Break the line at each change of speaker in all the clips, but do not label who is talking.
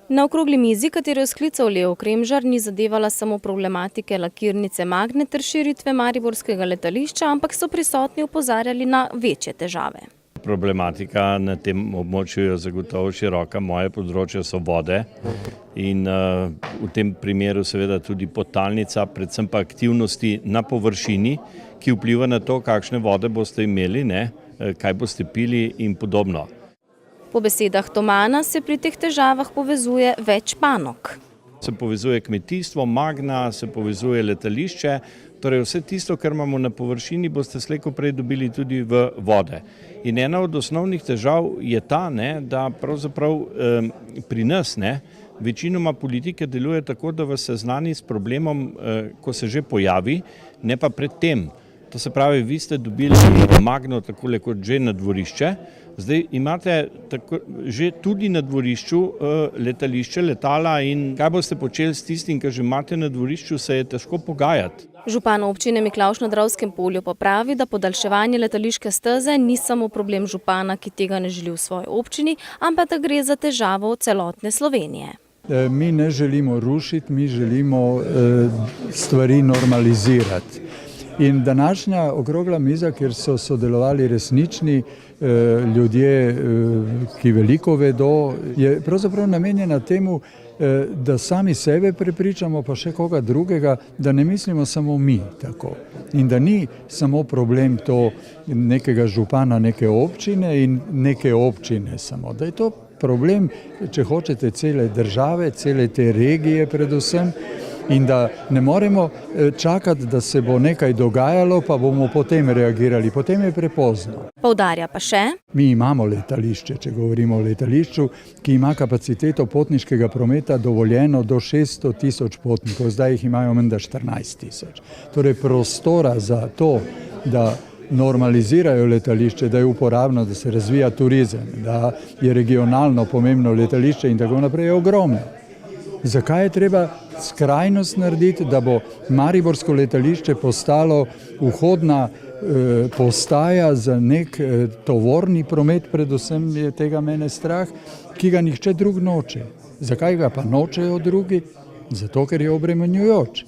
Na okrogli mizi, katero je sklical Leo Kremžar, ni zadevala samo problematike lakirnice Magne ter širitve mariborskega letališča, ampak so prisotni opozarjali na večje težave.
Problematika na tem območju je zagotovo široka, moje področje so vode in v tem primeru seveda tudi podtalnica, predvsem pa aktivnosti na površini, ki vpliva na to, kakšne vode boste imeli, kaj boste pili in podobno.
Po besedah Tomana se pri teh težavah povezuje več panog.
Se povezuje kmetijstvo, Magna, se povezuje letališče, torej vse tisto, kar imamo na površini, boste slej ko prej dobili tudi v vode. In ena od osnovnih težav je ta, da pravzaprav pri nas večinoma politike deluje tako, da vas seznani s problemom, ko se že pojavi, ne pa pred tem. To se pravi, vi ste dobili Magno takole kot že na dvorišče, zdaj imate že tudi na dvorišču letališče, letala in kaj boste počeli s tistim, kar že imate na dvorišču, se je težko pogajati.
Župan občine Miklavž na Dravskem polju pa pravi, da podaljševanje letališke steze ni samo problem župana, ki tega ne želi v svoji občini, ampak da gre za težavo celotne Slovenije.
Mi ne želimo rušiti, mi želimo stvari normalizirati. In današnja okrogla miza, kjer so sodelovali resnični ljudje, ki veliko vedo, je pravzaprav namenjena temu, da sami sebe prepričamo, pa še koga drugega, da ne mislimo samo mi tako. In da ni samo problem to nekega župana neke občine in neke občine samo. Da je to problem, če hočete, cele države, cele te regije predvsem. In da ne moremo čakati, da se bo nekaj dogajalo, pa bomo potem reagirali. Potem je prepozno.
Poudarja pa še:
mi imamo letališče, če govorimo o letališču, ki ima kapaciteto potniškega prometa dovoljeno do 600 000 potnikov, zdaj jih imajo menda 14 000. Torej prostora za to, da normalizirajo letališče, da je uporabno, da se razvija turizem, da je regionalno pomembno letališče in tako naprej, je ogromno. Zakaj je treba skrajnost narediti, da bo mariborsko letališče postalo vhodna postaja za nek tovorni promet, predvsem je tega mene strah, ki ga nihče drug noče. Zakaj ga pa nočejo drugi? Zato, ker je obremenjujoč.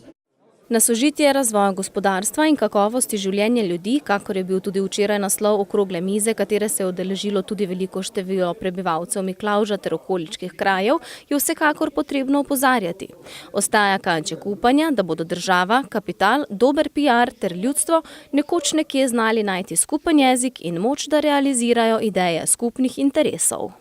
Na sožitje razvoja gospodarstva in kakovosti življenja ljudi, kakor je bil tudi včeraj naslov okrogle mize, katere se je udeležilo tudi veliko število prebivalcev Miklavža ter okoliških krajev, je vsekakor potrebno opozarjati. Ostaja kanček upanja, da bodo država, kapital, dober PR ter ljudstvo nekoč nekje znali najti skupen jezik in moč, da realizirajo ideje skupnih interesov.